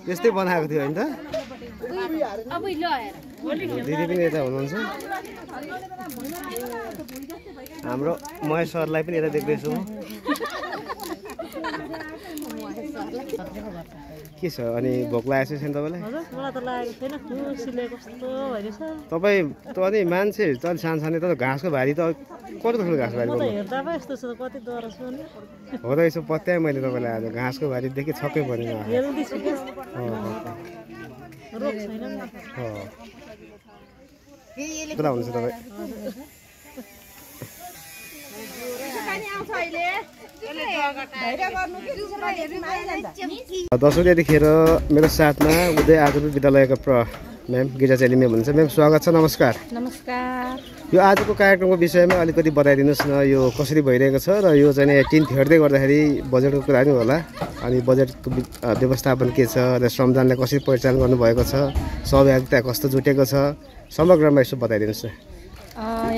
त्यस्तै बनाएको थियो होइन त दिदी पनि यता हुनुहुन्छ हाम्रो महेश सरलाई पनि यता देख्दैछु के छ अनि भोक लागेको छैन तपाईँलाई तपाईँ अनि मान्छे त अलि सानो त घाँसको भारी त कति ठुलो घाँस भारी हो त यसो पत्याएँ मैले तपाईँलाई आज घाँसको भारीदेखि छक्कै परेन कता हुनुहुन्छ तपाईँ दसौँ यतिखेर मेरो साथमा उदय आगो विद्यालयका म्याम गिरिजा चेली म्याम हुनुहुन्छ म्याम स्वागत छ नमस्कार
नमस्कार
यो आजको कार्यक्रमको विषयमा अलिकति बताइदिनुहोस् न यो कसरी भइरहेको छ र यो चाहिँ टिन फेर्दै गर्दाखेरि बजेटको कुरा नि होला अनि बजेटको व्यवस्थापन के छ र श्रमदानलाई कसरी परिचालन गर्नुभएको छ सहभागिता कस्तो जुटेको छ समग्रमा यसो बताइदिनुहोस् न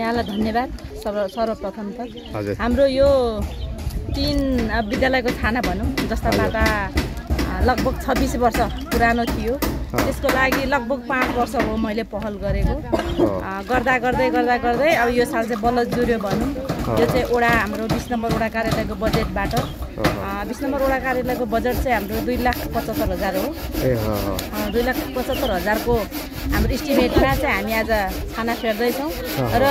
यहाँलाई धन्यवाद सर्वप्रथम त
हजुर
हाम्रो यो टिन विद्यालयको छाना भनौँ जस्ताबाट लगभग 26 वर्ष पुरानो थियो त्यसको लागि लगभग 5 वर्ष हो मैले पहल गरेको गर्दा गर्दै अब यो साल चाहिँ बल्ल जुर्यो भनौँ यो चाहिँ वडा हाम्रो 20 नम्बर वडा कार्यालयको बजेटबाट 20 नम्बर वडा कार्यालयको बजेट चाहिँ हाम्रो 2,75,000 हो 2,75,000 को हाम्रो इस्टिमेटमा चाहिँ हामी आज छाना फेर्दैछौँ र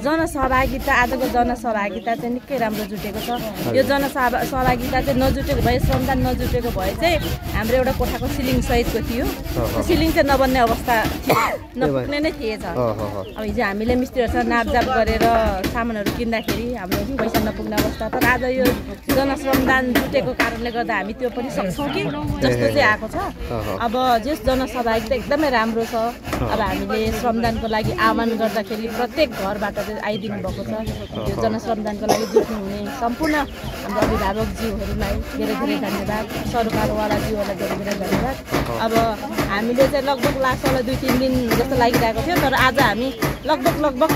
जनसहभागिता आजको जनसहभागिता चाहिँ निकै राम्रो जुटेको छ। यो जनसहभागिता चाहिँ नजुटेको भए श्रमदान नजुटेको भए चाहिँ हाम्रो एउटा कोठाको सिलिङ सहितको थियो। सिलिङ चाहिँ नबन्ने अवस्था नपुग्ने नै थिएछ। अब हिजो हामीले मिस्त्रीहरूसँग नापजाप गरेर सामानहरू किन्दाखेरि हाम्रो पैसा नपुग्ने अवस्था। तर आज यो जनश्रमदान जुटेको कारणले गर्दा हामी त्यो पनि सक्छौँ कि जस्तो चाहिँ आएको छ। अब जस जनसहभागिता एकदमै राम्रो छ। अब हामीले श्रमदानको लागि आह्वान गर्दाखेरि प्रत्येक घरबाट चाहिँ आइदिनु भएको छ। यो जनश्रमदानको लागि जुट्नुहुने सम्पूर्ण हाम्रो अभिभावकज्यूहरूलाई धेरै धेरै धन्यवाद, सरकारवालाज्यूहरूलाई धेरै धेरै धन्यवाद। अब हामीले चाहिँ लगभग लास्टवाला 2-3 दिन जस्तो लागिरहेको थियो, तर आज हामी लगभग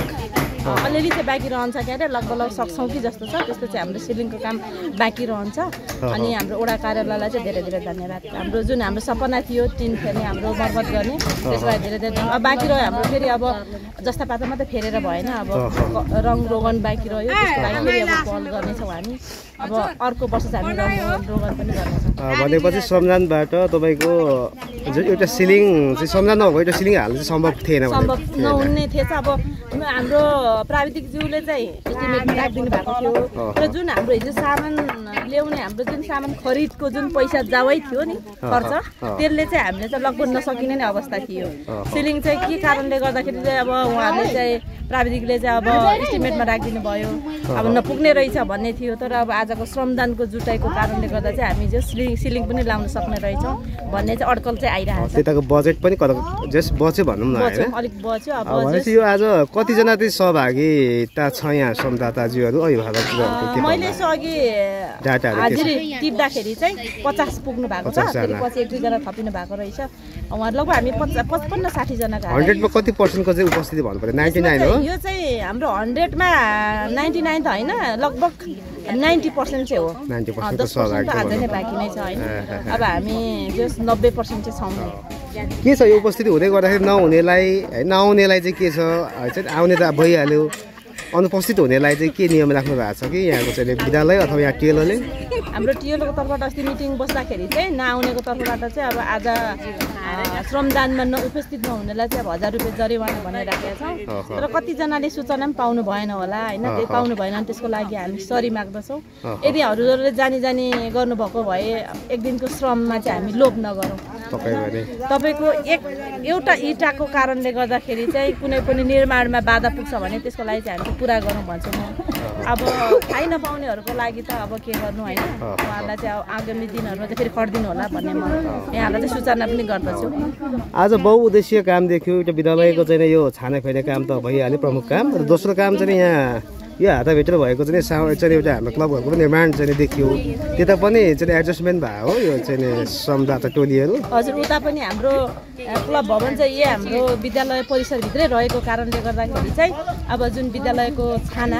अलिअलि चाहिँ बाँकी रहन्छ के अरे, लगभग सक्छौँ कि जस्तो छ। त्यस्तो चाहिँ हाम्रो सिलिङको काम बाँकी रहन्छ। अनि हाम्रो वडा कार्यालयलाई चाहिँ धेरै धेरै धन्यवाद। हाम्रो जुन हाम्रो सपना थियो टिन फेर्ने, हाम्रो मर्मत गर्ने, त्यसलाई धेरै धेरै धन्यवाद। अब बाँकी रह्यो हाम्रो फेरि अब जस्ता पाता मात्रै फेरेर भएन, अब रङ रोगन बाँकी रह्यो, त्यसको लागि फेरि अब पहल गर्नेछौँ हामी। अब अर्को वर्ष चाहिँ हामी रङ रोगन पनि गर्नेछौँ।
भनेपछि श्रमदानबाट तपाईँको एउटा सिलिङ चाहिँ श्रमदान नभएको एउटा सिलिङ हाल्नु चाहिँ सम्भव थिएन,
सम्भव नहुने थिएछ। अब हाम्रो प्राविधिकज्यूले चाहिँ इस्टिमेट राखिदिनु भएको थियो र जुन हाम्रो हिजो सामान ल्याउने हाम्रो जुन सामान खरिदको जुन पैसा जावै थियो नि खर्च, त्यसले चाहिँ हामीले चाहिँ लगभग नसकिने नै अवस्था थियो। सिलिङ चाहिँ के कारणले गर्दाखेरि चाहिँ अब उहाँहरूले चाहिँ प्राविधिकले चाहिँ अब इस्टिमेटमा राखिदिनु भयो, अब नपुग्ने रहेछ भन्ने थियो। तर अब आजको श्रमदानको जुटाइको कारणले गर्दा चाहिँ हामी चाहिँ सिलिङ पनि लाउन सक्ने रहेछौँ भन्ने चाहिँ अड्कल चाहिँ आइरहेको छ।
त्यताको बजेट पनि जस बच्यो भनौँ न,
अलिक बच्यो। अब
यो आज कतिजना चाहिँ सहभागिता छ यहाँ श्रमदाताज्यूहरू अभिभावक?
मैले यसो अघि हाजिरी टिप्दाखेरि चाहिँ 50 पुग्नु भएको छ, फेरि पछि 1-2 जना थपिनु भएको रहेछ। उहाँहरू लगभग हामी 55-60 जनाको
100 मा कति पर्सेन्टको चाहिँ उपस्थिति भन्नु पर्यो? 99 हो?
यो चाहिँ हाम्रो 100 मा 99 त होइन, लगभग 90% चाहिँ हो। 10% त आज नै बाँकी नै छ होइन। अब हामी जस 90% चाहिँ छौँ।
के छ यो उपस्थिति हुँदै गर्दाखेरि नआउनेलाई चाहिँ के छ? आउने त भइहाल्यो, अनुपस्थित हुनेलाई चाहिँ के नियम राख्नु भएको छ कि यहाँको चाहिँ विद्यालय अथवा यहाँ टिएलओले?
हाम्रो टिएलओको तर्फबाट अस्ति मिटिङ बस्दाखेरि चाहिँ नआउनेको तर्फबाट चाहिँ अब आज श्रमदानमा उपस्थित नहुनेलाई चाहिँ अब 1000 रुपियाँ जरिवाना भनिराखेका छौँ। तर कतिजनाले सूचना पनि पाउनु भएन होला होइन, त्यो पाउनु भएन भने त्यसको लागि हामी सरी माग्दछौँ। यदि हजुरहरूले जानी गर्नुभएको भए एक दिनको श्रममा चाहिँ हामी लोभ नगरौँ। तपाईँको एउटा इँटाको कारणले गर्दाखेरि चाहिँ कुनै पनि निर्माणमा बाधा पुग्छ भने त्यसको लागि चाहिँ हामी पुरा गरौँ भन्छु म। अब खाइ नपाउनेहरूको लागि त अब के गर्नु होइन, उहाँहरूलाई चाहिँ अब आगामी दिनहरूमा चाहिँ फेरि खटिदिनु होला भन्ने म यहाँलाई चाहिँ सूचना पनि गर्दछु।
आज बहुउद्देश्यीय काम देखियो, एउटा विद्यालयको चाहिँ यो छाना फेर्ने काम त भइहाल्यो प्रमुख काम, र दोस्रो काम चाहिँ यहाँ यो हाताभित्र भएको चाहिँ एउटा हाम्रो क्लबहरूको पनि निर्माण चाहिँ देखियो, त्यता पनि चाहिँ एडजस्टमेन्ट भयो हो यो चाहिँ श्रमदाता टोलीहरू?
हजुर, उता पनि हाम्रो क्लब भवन चाहिँ यही हाम्रो विद्यालय परिसरभित्रै रहेको कारणले गर्दाखेरि चाहिँ अब जुन विद्यालयको छाना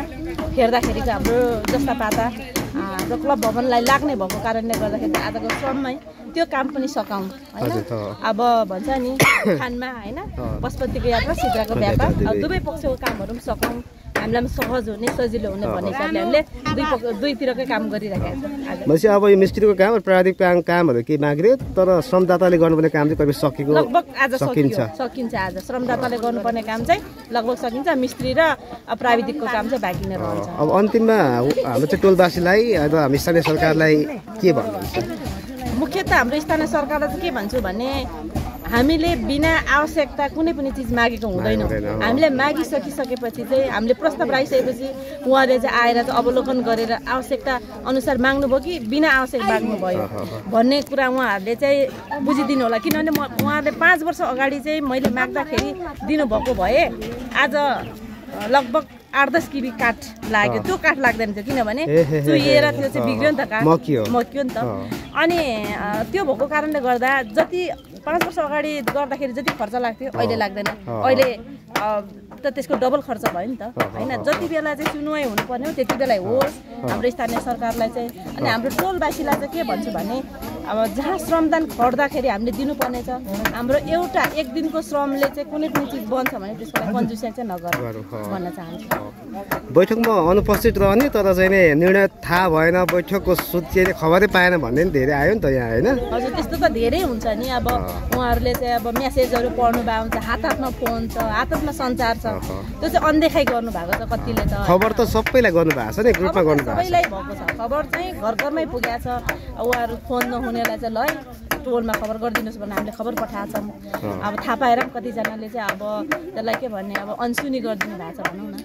फेर्दाखेरि चाहिँ हाम्रो जस्ता पाता हाम्रो क्लब भवनलाई लाग्ने भएको कारणले गर्दाखेरि आजको श्रममै त्यो काम पनि सकाउँ होइन। अब भन्छ नि खानमा होइन, पशुपतिको यात्रा सिद्राको व्यापार, अब दुवै पक्षको कामहरू पनि सकाउँ, हामीलाई पनि सहज हुने सजिलो हुने भन्ने हिसाबले हामीले दुईतिरकै काम गरिरहेका छौँ।
भनेपछि अब यो मिस्त्रीको काम र प्राविधिक कामहरू केही माग्यो, तर श्रमदाताले गर्नुपर्ने काम चाहिँ कहिले सकेको?
लगभग आज सकिन्छ। आज श्रमदाताले गर्नुपर्ने काम चाहिँ लगभग सकिन्छ, मिस्त्री र प्राविधिकको काम चाहिँ बाँकी नै रहन्छ।
अब अन्तिममा हाम्रो चाहिँ टोलवासीलाई र हामी स्थानीय सरकारलाई के भन्नुहुन्छ?
मुख्यतः हाम्रो स्थानीय सरकारलाई चाहिँ के भन्छु भने हामीले बिना आवश्यकता कुनै पनि चिज मागेको हुँदैनौँ। हामीले मागिसकिसकेपछि चाहिँ हामीले प्रस्ताव राखिसकेपछि उहाँले चाहिँ आएर चाहिँ अवलोकन गरेर आवश्यकता अनुसार माग्नुभयो कि बिना आवश्यक माग्नुभयो भन्ने कुरा उहाँहरूले चाहिँ बुझिदिनु होला। किनभने उहाँहरूले 5 वर्ष अगाडि चाहिँ मैले माग्दाखेरि दिनुभएको भए आज लगभग 8-10 किबी काठ लाग्यो। त्यो काठ लाग्दैन थियो किनभने चुहिएर त्यो चाहिँ बिग्रियो नि त, काठ मकियो नि त। अनि त्यो भएको कारणले गर्दा जति 5 वर्ष अगाडि गर्दाखेरि जति खर्च लाग्थ्यो अहिले लाग्दैन। अहिले त त्यसको डबल खर्च भयो नि त होइन। जति बेला चाहिँ सुनवाई हुनुपर्ने हो त्यति बेला होस् हाम्रो स्थानीय सरकारलाई चाहिँ। अनि हाम्रो टोलवासीलाई चाहिँ के भन्छु भने अब जहाँ श्रमदान खट्दाखेरि हामीले दिनुपर्ने छ हाम्रो एउटा एक दिनको श्रमले चाहिँ कुनै पनि चिज बन्छ भने त्यसको लागि कन्जुसिया चाहिँ नगर भन्न चाहन्छु।
बैठकमा अनुपस्थित रहने तर चाहिँ नि निर्णय थाहा भएन बैठकको सूची खबरै पाएन भन्ने नि धेरै आयो नि त यहाँ होइन?
हजुर त्यस्तो त धेरै हुन्छ नि। अब उहाँहरूले चाहिँ अब मेसेजहरू पढ्नु भएको हुन्छ, हातमा फोन छ, हातमा सञ्चार छ, त्यो चाहिँ अनदेखाइ गर्नुभएको छ कतिले त।
खबर त सबैलाई गर्नुभएको छ नि, ग्रुपमा गर्नुभएको छ।
सबैलाई भएको छ खबर चाहिँ घर घरमै पुगेको छ। उहाँहरू फोन नहुनेलाई चाहिँ ल टोलमा खबर गरिदिनुहोस् भनेर हामीले खबर पठाएको छौँ। अब थाहा पाएर पनि कतिजनाले चाहिँ अब त्यसलाई के भन्ने अब अनसुनी गरिदिनु भएको छ भनौँ न।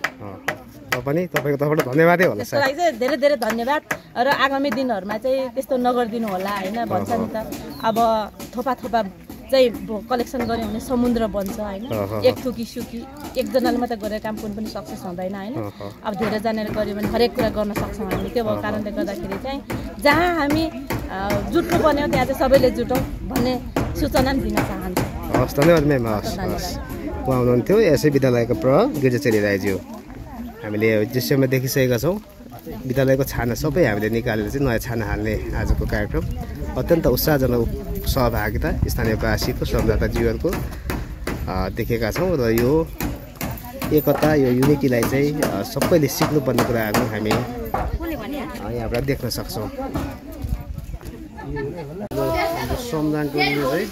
पनि तपाईँको तर्फबाट धन्यवादै होला।
त्यसको लागि चाहिँ धेरै धेरै धन्यवाद र आगामी दिनहरूमा चाहिँ त्यस्तो नगरिदिनु होला होइन भन्छ नि त। अब थोपा थोपा चाहिँ कलेक्सन गऱ्यो भने समुद्र बन्छ होइन। एक थुकी सुकी एकजनाले मात्रै गरेर काम कुनै पनि सक्सेस हुँदैन होइन। अब धेरैजनाले गऱ्यो भने हरेक कुरा गर्न सक्छौँ हामीले। त्यो भएको कारणले गर्दाखेरि चाहिँ जहाँ हामी जुट्नु पर्ने हो त्यहाँ चाहिँ सबैले जुटौँ भन्ने सूचना पनि दिन चाहन्छु।
हस् धन्यवाद म्याम। हस् उहाँ हुनुहुन्थ्यो यसै विद्यालयको गिरिजाचेली राईज्यू। हामीले दृश्यमा देखिसकेका छौँ विद्यालयको छाना सबै हामीले निकालेर चाहिँ नयाँ छाना हाल्ने आजको कार्यक्रम अत्यन्त उत्साहजनक सहभागिता स्थानीयवासीको श्रमदाता जीवनको देखेका छौँ र यो एकता यो युनिटीलाई चाहिँ सबैले सिक्नुपर्ने कुराहरू हामी यहाँबाट देख्न सक्छौँ। श्रमदान टोलीले चाहिँ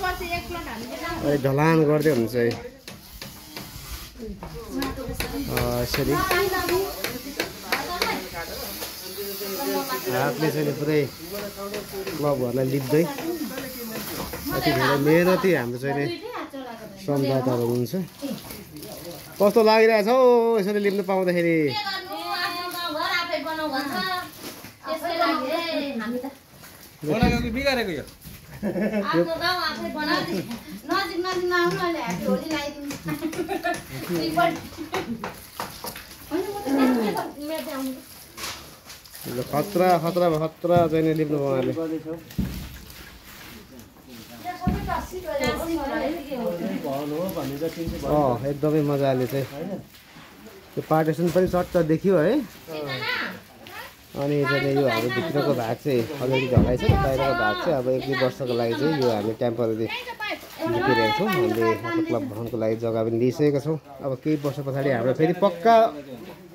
अहिले ढलान गर्दै हुन्छ यसरी हातले चाहिँ पुरै क्लबहरूलाई लिप्दै यति धेरै मेहनती हाम्रो चाहिँ श्रमदाताहरू हुनुहुन्छ। कस्तो लागिरहेछ हौ यसरी लिप्नु पाउँदाखेरि? खतरा खतरा खतरा चाहिँ लिप्नु उहाँहरूले एकदमै मजाले चाहिँ त्यो पार्टिसन पनि चट्ट देखियो है। अनि चाहिँ यो हाम्रो भित्रको भाग चाहिँ अलिकति ढलाइ छ, बाहिरको भाग चाहिँ अब 1-2 वर्षको लागि चाहिँ यो हामी टेम्पररी लिपिरहेको छौँ। हामीले क्लब भवनको लागि जग्गा पनि लिइसकेका छौँ। अब केही वर्ष पछाडि हाम्रो फेरि पक्का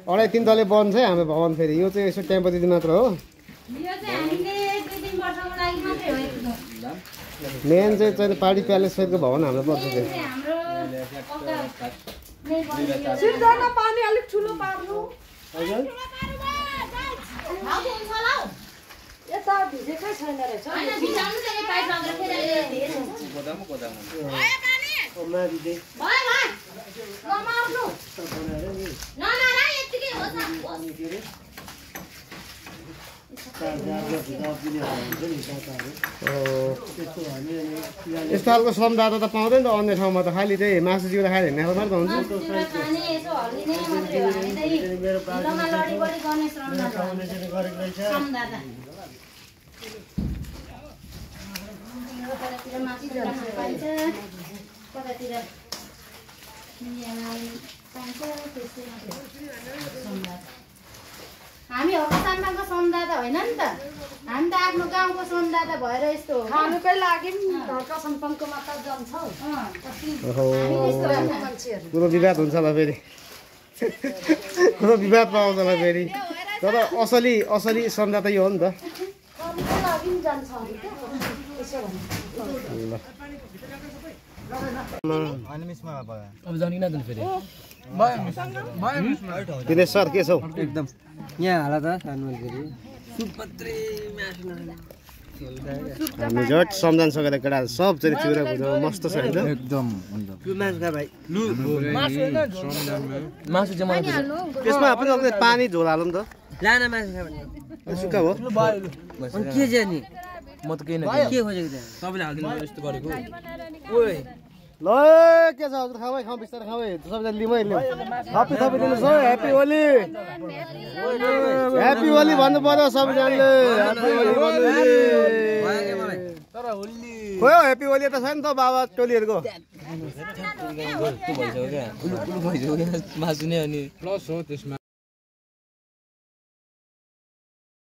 2.5-3 तले बन्छ है हाम्रो भवन फेरि। यो चाहिँ यसो टेम्पररी मात्र हो। मेन चाहिँ पार्टी प्यालेस सहितको भवन हाम्रो पर्छ त्यो।
पानी अलिक ठुलो पार्नु यता भिजेकै छैन रहेछ।
यस्तो खालको श्रमदाता त पाउँदैन त अन्य ठाउँमा त खालि त्यही मासु जिउरा खाएर हिँड्ने खालको मात्र हुन्छ।
हामी हकसाम्बाको श्रमदाता होइन नि त। हामी त आफ्नो गाउँको श्रमदाता भएर यस्तो
खानुकै लागि घरका सम्पन्नको मात्र जान्छौँ।
कुरो विवाद हुन्छ होला फेरि, कुरो विवाद पाउँछ होला फेरि। तर असली श्रमदाता यो हो नि त। दिनेश सर के छौ?
एकदम यहाँ हाला त
हामी झट सम्झान सकेर केटाहरू सब चाहिँ चिउरा भुजा मस्त छ होइन?
एकदम
मासु चाहिँ मलाई त्यसमा पनि अलिकति पानी झोल हालौँ त।
लाना मासु खा भने
सुक्खा हो
अनि के चाहिँ नि म त केही न के खोजेको त्यहाँ सबैले हालिदिनु यस्तो गरेको। ओइ
ल के छ हजुर खाऊ है, खाऊ बिस्तारै खाऊ है, सबैजना लिउँ है, लिउँ। थपी दिनुहोस् है। ह्याप्पी होली, ह्याप्पी होली भन्नु पर्यो सबैजनाले। खोइ ह्याप्पी होली त छ नि त बाबा टोलीहरूको
मासु नै अनि प्लस हो त्यसमा।